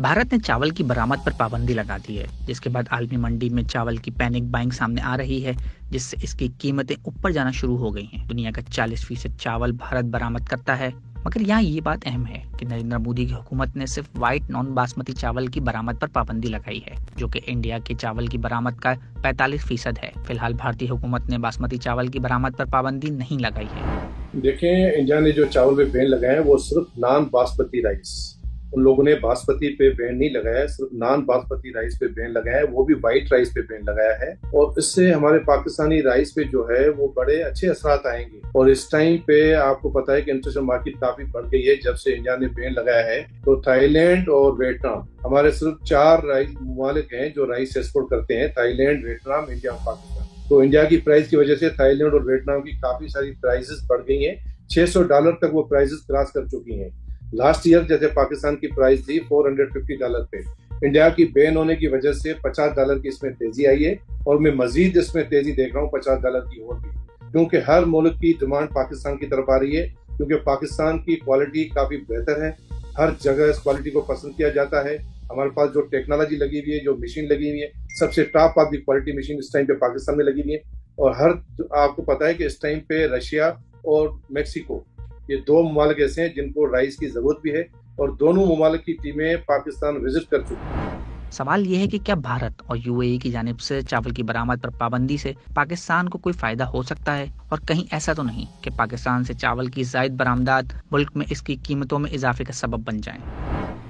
भारत ने चावल की बरामद पर पाबंदी लगा दी है, जिसके बाद आलमी मंडी में चावल की पैनिक बाइंग सामने आ रही है, जिससे इसकी कीमतें ऊपर जाना शुरू हो गई हैं। दुनिया का 40% चावल भारत बरामद करता है, मगर यहाँ ये बात अहम है कि नरेंद्र मोदी की हुकूमत ने सिर्फ व्हाइट नॉन बासमती चावल की बरामद पर पाबंदी लगाई है, जो कि इंडिया के चावल की बरामद का 45% है। फिलहाल भारतीय हुकूमत ने बासमती चावल की बरामद पर पाबंदी नहीं लगाई है। देखें, इंडिया ने जो चावल पे बैन लगाया है वो सिर्फ नॉन बासमती राइस, उन लोगों ने बासमती पे बैन नहीं लगाया, सिर्फ नॉन बासमती राइस पे बैन लगाया है, वो भी व्हाइट राइस पे बैन लगाया है। और इससे हमारे पाकिस्तानी राइस पे जो है वो बड़े अच्छे असरात आएंगे। और इस टाइम पे आपको पता है कि इंटरनेशनल मार्केट काफी बढ़ गई है जब से इंडिया ने बैन लगाया है। तो थाईलैंड और वियतनाम हमारे सिर्फ 4 राइस ममालिक हैं जो राइस एक्सपोर्ट करते हैं, थाईलैंड, वियतनाम, इंडिया और पाकिस्तान। तो इंडिया की प्राइस की वजह से थाईलैंड और वियतनाम की काफी सारी प्राइसेस बढ़ गई हैं, $600 तक वो प्राइसेस क्रॉस कर चुकी हैं। लास्ट ईयर जैसे पाकिस्तान की प्राइस थी $450 पे, इंडिया की बैन होने की वजह से $50 की इसमें तेजी आई है। और मैं मजीद इसमें तेजी देख रहा हूँ $50 की और भी, क्योंकि हर मुल्क की डिमांड पाकिस्तान की तरफ आ रही है, क्योंकि पाकिस्तान की क्वालिटी काफी बेहतर है, हर जगह इस क्वालिटी को पसंद किया जाता है। हमारे पास जो टेक्नोलॉजी लगी हुई है, जो मशीन लगी हुई है, सबसे top of the quality machine इस टाइम पे पाकिस्तान में लगी हुई है। और हर आपको पता है कि इस टाइम पे रशिया और मेक्सिको, ये 2 ममालिक ऐसे हैं जिनको राइस की जरूरत भी है, और दोनों ममालिक की टीमें पाकिस्तान विजिट कर चुकी हैं। सवाल यह है कि क्या भारत और यूएई की जानिब से चावल की बरामद पर पाबंदी से पाकिस्तान को कोई फायदा हो सकता है, और कहीं ऐसा तो नहीं कि पाकिस्तान से चावल की जायद बरामदात मुल्क में इसकी कीमतों में इजाफे का सबब बन जाएं।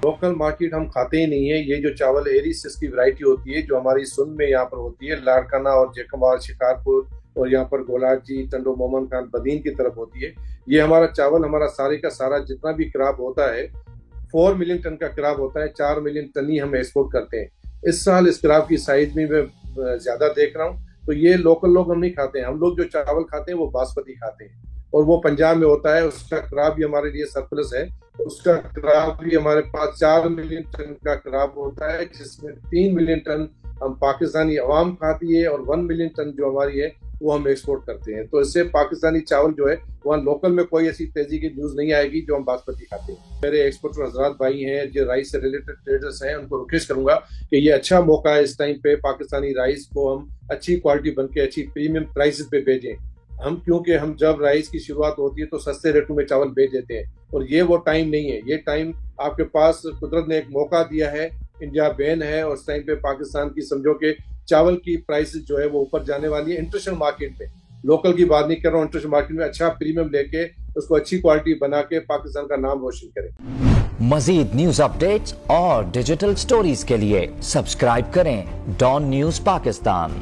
लोकल मार्केट हम खाते ही नहीं है। ये जो चावल एरीसिस की वैरायटी होती है जो हमारी सुन में यहाँ पर होती है, लाड़काना और जेकमार, शिकारपुर और यहाँ पर गोलाजी, टंडो, मोमन खान, बदीन की तरफ होती है, ये हमारा चावल, हमारा सारे का सारा जितना भी क्रॉप होता है 4 मिलियन टन का क्रॉप होता है, 4 मिलियन टन ही हम एक्सपोर्ट करते हैं। इस साल इस क्रॉप की साइज में मैं ज्यादा देख रहा हूँ। तो ये लोकल लोग हम नहीं खाते हैं, हम लोग जो चावल खाते हैं वो बासमती खाते हैं, और वो पंजाब में होता है, उसका क्रॉप भी हमारे लिए सरप्लस है। उसका क्रॉप भी हमारे पास 4 मिलियन टन का क्रॉप होता है, जिसमें 3 मिलियन टन हम पाकिस्तानी अवाम खाती है, और 1 मिलियन टन जो हमारी है वो हम एक्सपोर्ट करते हैं। तो इससे पाकिस्तानी चावल जो है वहाँ लोकल में कोई ऐसी तेजी की न्यूज नहीं आएगी जो हम बासमती खाते हैं। मेरे एक्सपोर्टर हजरात भाई हैं जो राइस से रिलेटेड ट्रेडर्स हैं, उनको रिक्वेस्ट करूंगा कि ये अच्छा मौका है इस टाइम पे पाकिस्तानी राइस को हम अच्छी क्वालिटी बन के अच्छी प्रीमियम प्राइसेस पे भेजें। हम क्योंकि हम जब राइस की शुरुआत होती है तो सस्ते रेटों में चावल बेच देते हैं, और ये वो टाइम नहीं है। ये टाइम आपके पास कुदरत ने एक मौका दिया है, इंडिया बैन है, और उस टाइम पे पाकिस्तान की समझो कि चावल की प्राइसेस जो है वो ऊपर जाने वाली है। इंटरनेशनल मार्केट में, लोकल की बात नहीं कर रहा हूँ, इंटरनेशनल मार्केट में अच्छा प्रीमियम लेके उसको अच्छी क्वालिटी बना के पाकिस्तान का नाम रोशन करें। मजीद न्यूज अपडेट्स और डिजिटल स्टोरीज के लिए सब्सक्राइब करें डॉन न्यूज पाकिस्तान।